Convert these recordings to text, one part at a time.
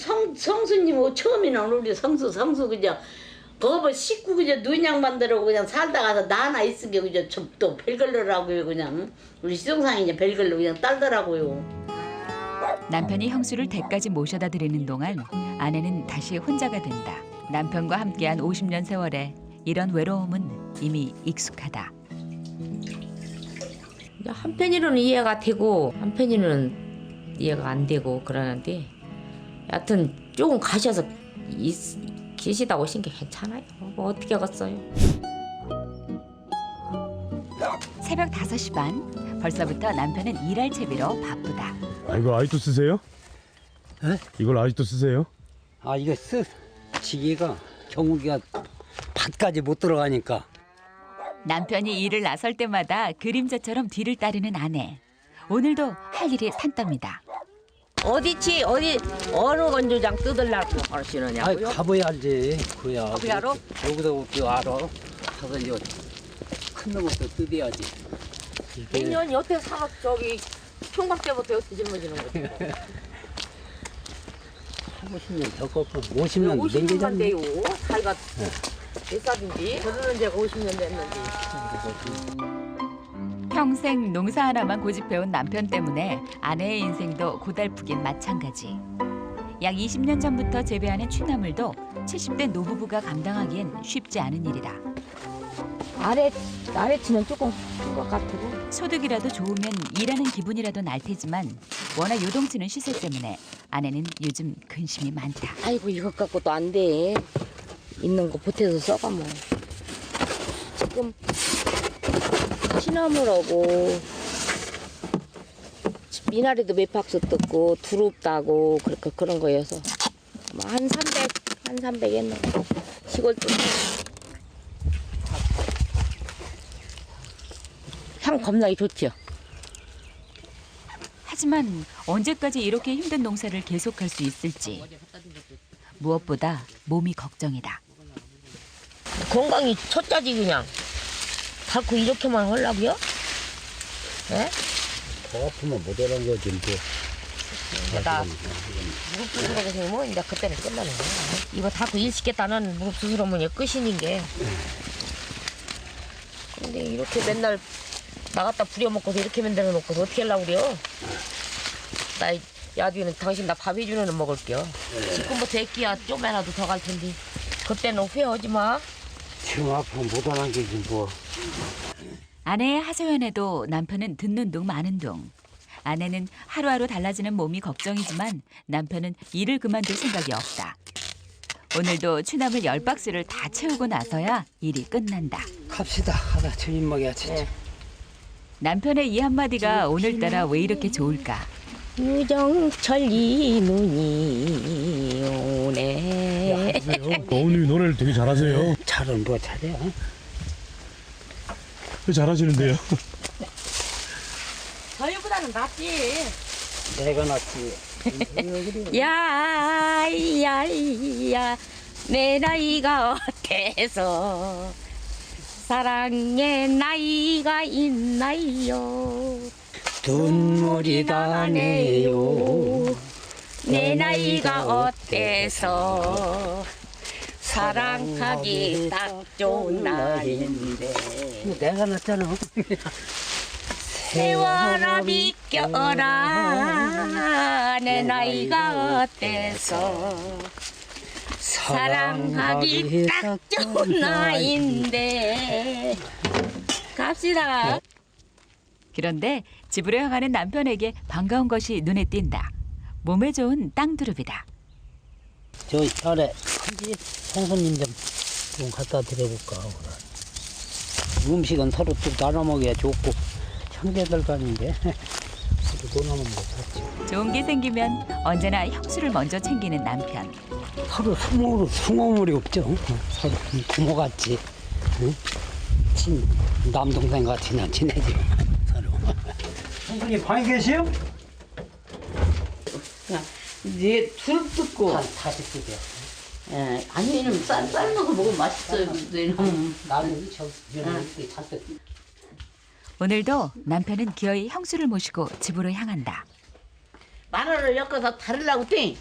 성수님 처음에는 우리 성수 그냥 거버 식구 그냥 누냥 만들고 그냥 살다가서 나 하나 있은 게 그냥 또 별걸로라고요. 그냥 우리 시동상이 이제 별걸로 그냥 딸더라고요. 남편이 형수를 댁까지 모셔다 드리는 동안 아내는 다시 혼자가 된다. 남편과 함께한 50년 세월에 이런 외로움은 이미 익숙하다. 한편으로는 이해가 되고 한편으로는 이해가 안 되고 그러는데 여하튼 조금 가셔서 계시다 오신 게 괜찮아요. 뭐 어떻게 하겠어요. 새벽 5시 반. 벌써부터 남편은 일할 채비로 바쁘다. 아, 이거 아직도 쓰세요? 네? 이걸 아직도 쓰세요? 아 이거 지기가 경우기가 밭까지 못 들어가니까. 남편이 일을 나설 때마다 그림자처럼 뒤를 따르는 아내. 오늘도 할 일이 산더미다. 어디지 어느 건조장 뜯으려고 아 하시느냐고요? 가봐야 알지. 그야. 가봐야 알아? 여기서 그 알아. 가서 이제 큰 놈부터 뜯어야지. 이게 1년 여태 살아 저기 총각 때부터 여태 짊어지는 거지. 30년 더 꺾고 50년 50년만 넘기잖니. 돼요. 자기가 몇 살인지 저는 제가 50년 됐는지. 평생 농사 하나만 고집해온 남편 때문에 아내의 인생도 고달프긴 마찬가지. 약 20년 전부터 재배하는 취나물도 70대 노부부가 감당하기엔 쉽지 않은 일이다. 아래치는 조금 큰 것 같고. 소득이라도 좋으면 일하는 기분이라도 날 테지만 워낙 요동치는 시세 때문에 아내는 요즘 근심이 많다. 아이고 이것 갖고도 안 돼. 있는 거 보태서 써가 뭐. 지금 취나물하고 미나리도 몇 박스 뜯고 두릅 따고 그런 거여서 뭐 한 300 했나. 시골 또. 향 겁나게 좋죠. 하지만 언제까지 이렇게 힘든 농사를 계속할 수 있을지 무엇보다 몸이 걱정이다. 건강이 초짜지 그냥. 자꾸 이렇게만 하려고요? 예? 더 아프면 못 하는 거지 뭐. 나 무릎 수술하게 생기면 이제 그때는 끝나는 거야. 이거 자꾸 일 시켰다는 무릎 수술하면 끝이닌 게. 근데 이렇게 맨날 나갔다 부려먹고서 이렇게 만들어 놓고서 어떻게 하려고 그래요? 나 야뒤는 당신 나 밥 해주는 애 먹을게요. 지금부터 애끼야 좀이라도 더 갈 텐데 그때는 후회하지 마. 지금 아프면 못 하는 게지 뭐. 아내의 하소연에도 남편은 듣는 둥 마는 둥. 아내는 하루하루 달라지는 몸이 걱정이지만 남편은 일을 그만둘 생각이 없다. 오늘도 취나물 10박스를 다 채우고 나서야 일이 끝난다. 갑시다. 하다 저녁 먹여야지. 네. 남편의 이 한마디가 오늘따라 왜 이렇게 좋을까? 유정철 눈이 오네. 어머님이 노래를 되게 잘하세요. 잘은 뭐 잘해. 잘하시는데요. 저희보다는 낫지. 내가 낫지. 야야야 내 나이가 어때서 사랑의 나이가 있나요? 눈물이 나네요. 내 나이가 어때서 사랑하기 딱 좋은 나이인데 내가 낫잖아. 세월아 비껴라 내 나이가 어때서 사랑하기 딱 좋은 나이인데 갑시다. 그런데 집으로 향하는 남편에게 반가운 것이 눈에 띈다. 몸에 좋은 땅두릅이다. 저 아래 큰집 송손님 좀 갖다 드려볼까. 음식은 서로 또 나눠 먹어야 좋고 형제들도 아닌데 서로 나눠 먹었지. 좋은 게 생기면 언제나 형수를 먼저 챙기는 남편. 서로 숭어물이 없죠. 서로 부모같이. 응? 남동생 같이 그냥 지내지. 서로. 선생님 방에 계세요? 이제 두릅 뜯고. 다 듣고요. 예, 아니 이놈 삶은 거 먹으면 맛있어요. 이놈. 나는 저 이렇게 잔뜩. 오늘도 남편은 기어이 형수를 모시고 집으로 향한다. 마늘을 엮어서 다르려고 땡.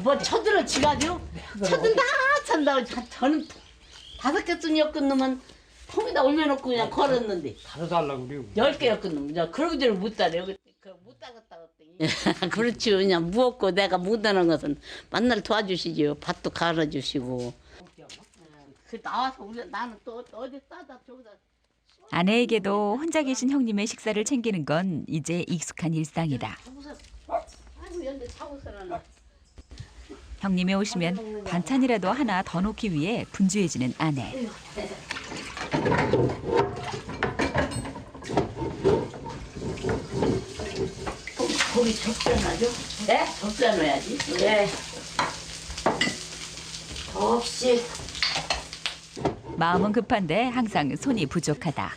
뭐 쳐들어 지가지요? 쳐든다 찬다고 저는 5개쯤 엮은 놈은 통에다 올려놓고 그냥 걸었는데 달아달라고 그래요. 10개 엮은 놈 그러고 저를 못 따래 못 따갔다 그랬더니 그렇지 그냥 무겁고 내가 못하는 것은 만날 도와주시지요 밭도 갈아주시고 그 나와서 나는 또 어디 싸다 저기다 아내에게도 혼자 계신 형님의 식사를 챙기는 건 이제 익숙한 일상이다. 아이고 연대 차고서는 형님이 오시면 반찬이라도 하나 더 놓기 위해 분주해지는 아내. 거기 접시놔줘? 네? 접시놔야지 네. 접시. 마음은 급한데 항상 손이 부족하다.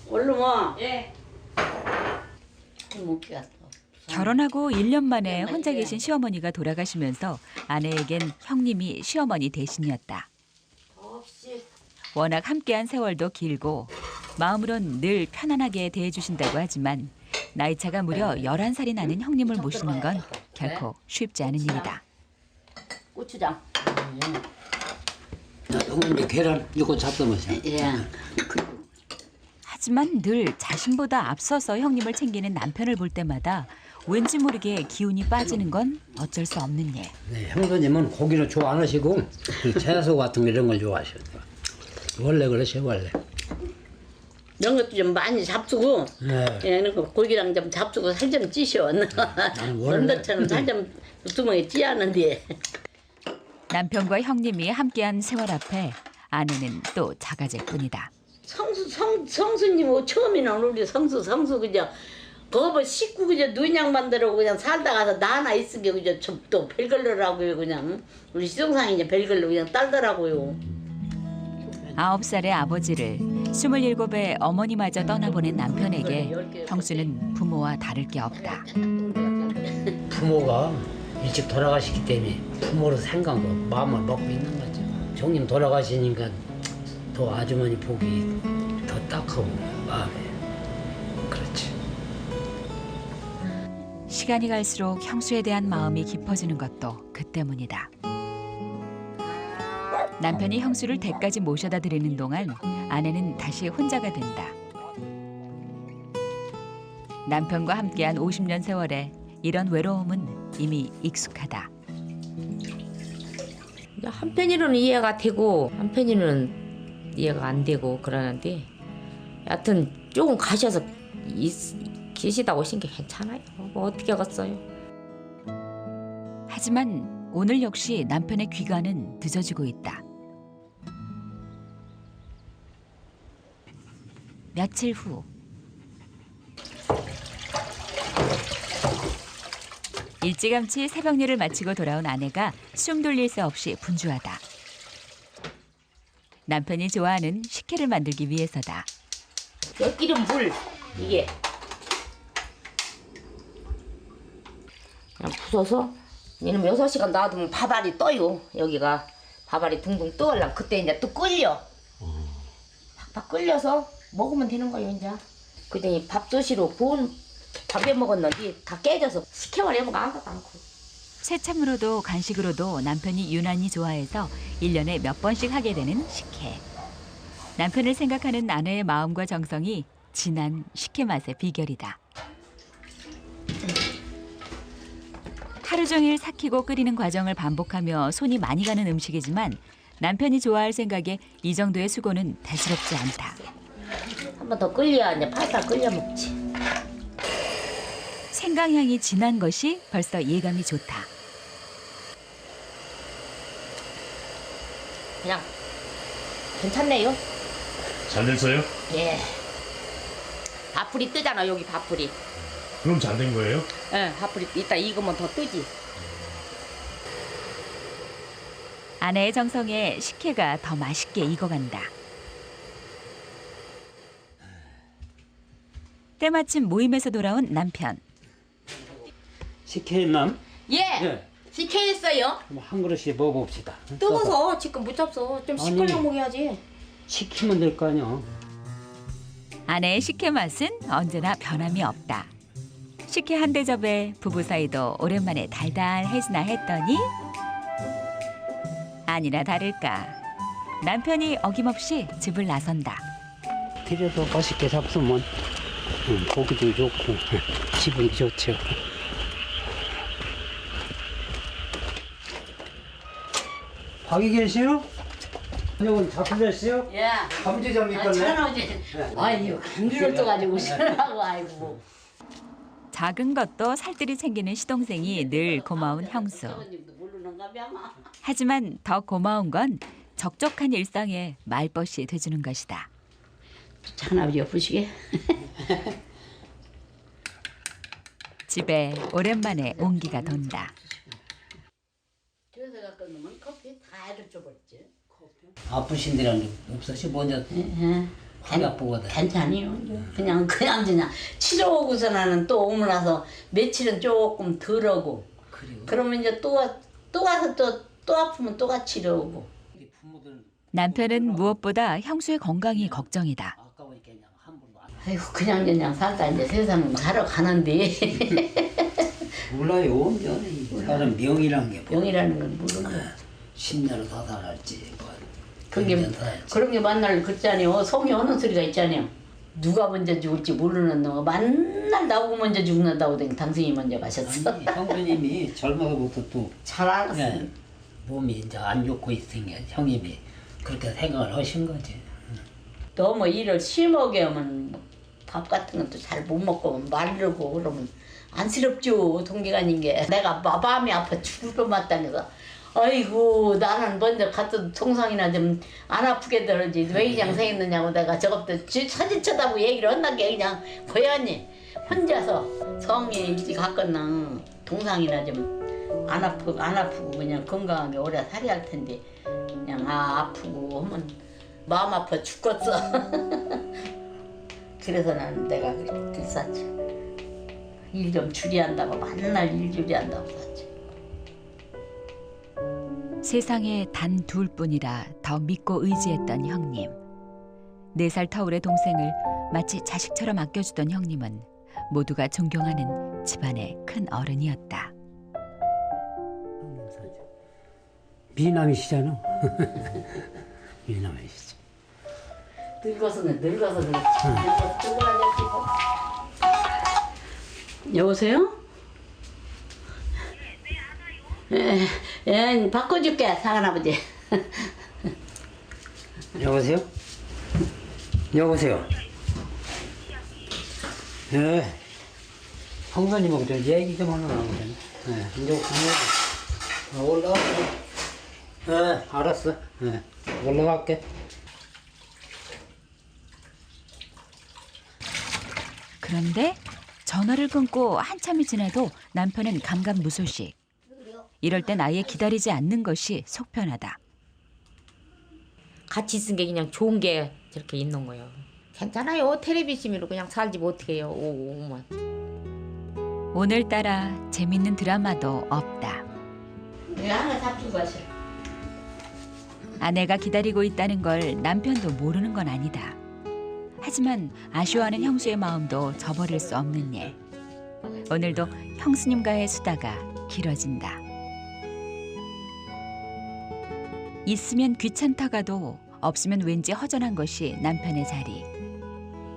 얼른 와 예. 못 갔어 결혼하고 1년 만에 혼자 계신 시어머니가 돌아가시면서 아내에겐 형님이 시어머니 대신이었다. 접시. 워낙 함께한 세월도 길고 마음으론 늘 편안하게 대해주신다고 하지만 나이차가 무려 11살이 나는 형님을 모시는 건 결코 쉽지 않은 일이다. 고추장 나도 이제 계란 이거 잡숴보세요. 예 하지만 늘 자신보다 앞서서 형님을 챙기는 남편을 볼 때마다 왠지 모르게 기운이 빠지는 건 어쩔 수 없는 일. 네, 형수님은 고기를 좋아 안 하시고 그 채소 같은 거 이런 걸 좋아하셔요. 원래 그러세요 원래. 이런 것도 좀 많이 잡수고 네. 예, 그 고기랑 좀 잡수고 살 좀 찌셔 원래- 너처럼 살 좀 두툼하게 찌하는데 남편과 형님이 함께한 세월 앞에 아내는 또 자가제뿐이다. 성수님 처음에는 우리 성수 그저 거버 식구 그저 누냥 만들고 그냥 살다 가서 나 하나 있은 게 그저 또 별걸로라고요 그냥 우리 시동상이 이제 별걸로 그냥 딸더라고요. 9살의 아버지를 27의 어머니마저 떠나보낸 남편에게 형수는 부모와 다를 게 없다. 부모가 일찍 돌아가시기 때문에 부모로 생각하고 마음을 먹고 있는 거죠. 형님 돌아가시니까 더 아주머니 보기 더 딱하고 마음에 그렇지. 시간이 갈수록 형수에 대한 마음이 깊어지는 것도 그 때문이다. 남편이 형수를 댁까지 모셔다 드리는 동안 아내는 다시 혼자가 된다. 남편과 함께한 50년 세월에 이런 외로움은 이미 익숙하다. 한편으로는 이해가 되고 한편으로는 이해가 안 되고 그러는데 여하튼 조금 가셔서 계시다 오신 게 괜찮아요. 뭐 어떻게 하겠어요. 하지만 오늘 역시 남편의 귀가는 늦어지고 있다. 며칠 후 일찌감치 새벽일을 마치고 돌아온 아내가 숨 돌릴 새 없이 분주하다. 남편이 좋아하는 식혜를 만들기 위해서다. 엿기름 물 이게 그냥 부숴서 얘는 6시간 놔두면 밥알이 떠요. 여기가 밥알이 둥둥 떠올라. 그때 이제 또 끓여. 팍팍 끓여서 먹으면 되는 거예요 이제. 그냥 밥솥으로 부은 밥에 먹었는데 다 깨져서 식혜만 해먹어 아무것도 않고. 새참으로도 간식으로도 남편이 유난히 좋아해서 1년에 몇 번씩 하게 되는 식혜. 남편을 생각하는 아내의 마음과 정성이 진한 식혜 맛의 비결이다. 하루 종일 삭히고 끓이는 과정을 반복하며 손이 많이 가는 음식이지만 남편이 좋아할 생각에 이 정도의 수고는 대수롭지 않다. 한 번 더 끓여야 이제 팔팔 끓여 먹지. 생강향이 진한 것이 벌써 예감이 좋다. 그냥 괜찮네요. 잘 됐어요? 예. 밥풀이 뜨잖아 여기 밥풀이. 그럼 잘 된 거예요? 예, 밥풀이 이따 익으면 더 뜨지. 아내의 정성에 식혜가 더 맛있게 익어간다. 때마침 모임에서 돌아온 남편. 식혜남 예. 네. 식혜했어요. 한 그릇씩 먹어봅시다. 뜨거워서 지금 못 잡숴. 좀 시끌렁 먹여야지. 식히면 될 거 아니야. 아내의 식혜 맛은 언제나 변함이 없다. 식혜 한 대접에 부부 사이도 오랜만에 달달해지나 했더니 아니나 다를까 남편이 어김없이 집을 나선다. 드려도 맛있게 잡수면 고기도 좋고 기분이 좋죠. 거기 계시오? 이건 잡수셨어요? 야, 감지점 있겠네. 천하지. 아유, 감기를 또 가지고 오시라고 아이고. 작은 것도 살뜰히 챙기는 시동생이 늘 고마운 형수. 모르는가 봐. 하지만 더 고마운 건 적적한 일상에 말벗이 돼주는 것이다. 장아버지 옆으시게. 집에 오랜만에 온기가 돈다. 집에서 갖고 놓으면 커피 다 애들 줘버렸지. 아프신 데는 없으시 먼저 허리 아프거든. 괜찮아요. 그냥 치료 오고서 나는 또 오고 나서 며칠은 조금 덜하고. 그리고 그러면 이제 또 가서 또 아프면 또 같이 치료오고. 부모들은 남편은 무엇보다 형수의 건강이 걱정이다. 아까우니까 그냥 함부로 안 아이고 그냥 살다 이제 세상은 살아 가는데 몰라요. 사람 명이란 게 뭐. 병이라는 건 모르는 거야. 10년을 더 살았지. 뭐. 그런 게 100년 살았지. 그런 게 만날 그잖아요. 성이 어느 소리가 있잖아요. 누가 먼저 죽을지 모르는 놈 만날 나오고 먼저 죽는다고 댕 당신이 먼저 가셨어. 아니, 형수님이 젊어서부터 또 잘 알았어. 예, 몸이 이제 안 좋고 있으니까 형님이 그렇게 생각을 하신 거지. 너무 일을 심하게 하면 밥 같은 것도 잘 못 먹고 마르고 그러면 안쓰럽죠. 동기간인 게 내가 마음이 아파 죽을 것 같다면서 아이고 나는 먼저 가서 통상이나 좀 안 아프게 들었지 왜 이장 생겼느냐고 내가 저것도 사진 쳐다보고 얘기를 한다게 그냥 고연히 혼자서 성에 일찍 갔거나 동상이나 좀 안 아프고 그냥 건강하게 오래 살아야 할 텐데 그냥 아프고 하면 마음 아파 죽겠어. 그래서 나는 내가 그렇게 들쌌지. 일 좀 줄이한다고 맨날 일 줄이한다고 샀지. 세상에 단 둘뿐이라 더 믿고 의지했던 형님. 4살 터울의 동생을 마치 자식처럼 아껴주던 형님은 모두가 존경하는 집안의 큰 어른이었다. 미남이시잖아. 미남이시죠. 늙어서 그렇지. 여보세요? 예, 바꿔줄게 상한아버지. 여보세요? 여보세요? 예. 형사님하고 저 얘기 좀 하려고 하거든. 예, 이제 올라가. 예, 알았어. 예, 올라갈게. 그런데 전화를 끊고 한참이 지나도 남편은 감감무소식. 이럴 땐 아예 기다리지 않는 것이 속편하다. 같이 있은 게 그냥 좋은 게 저렇게 있는 거예요. 괜찮아요. 텔레비전으로 그냥 살지 못해요. 오만. 오늘따라 재밌는 드라마도 없다. 내가 하나 잡수고 가시. 아내가 기다리고 있다는 걸 남편도 모르는 건 아니다. 하지만 아쉬워하는 형수의 마음도 저버릴 수 없는 일. 오늘도 형수님과의 수다가 길어진다. 있으면 귀찮다가도 없으면 왠지 허전한 것이 남편의 자리.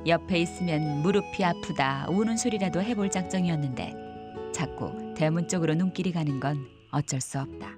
옆에 있으면 무릎이 아프다 우는 소리라도 해볼 작정이었는데 자꾸 대문 쪽으로 눈길이 가는 건 어쩔 수 없다.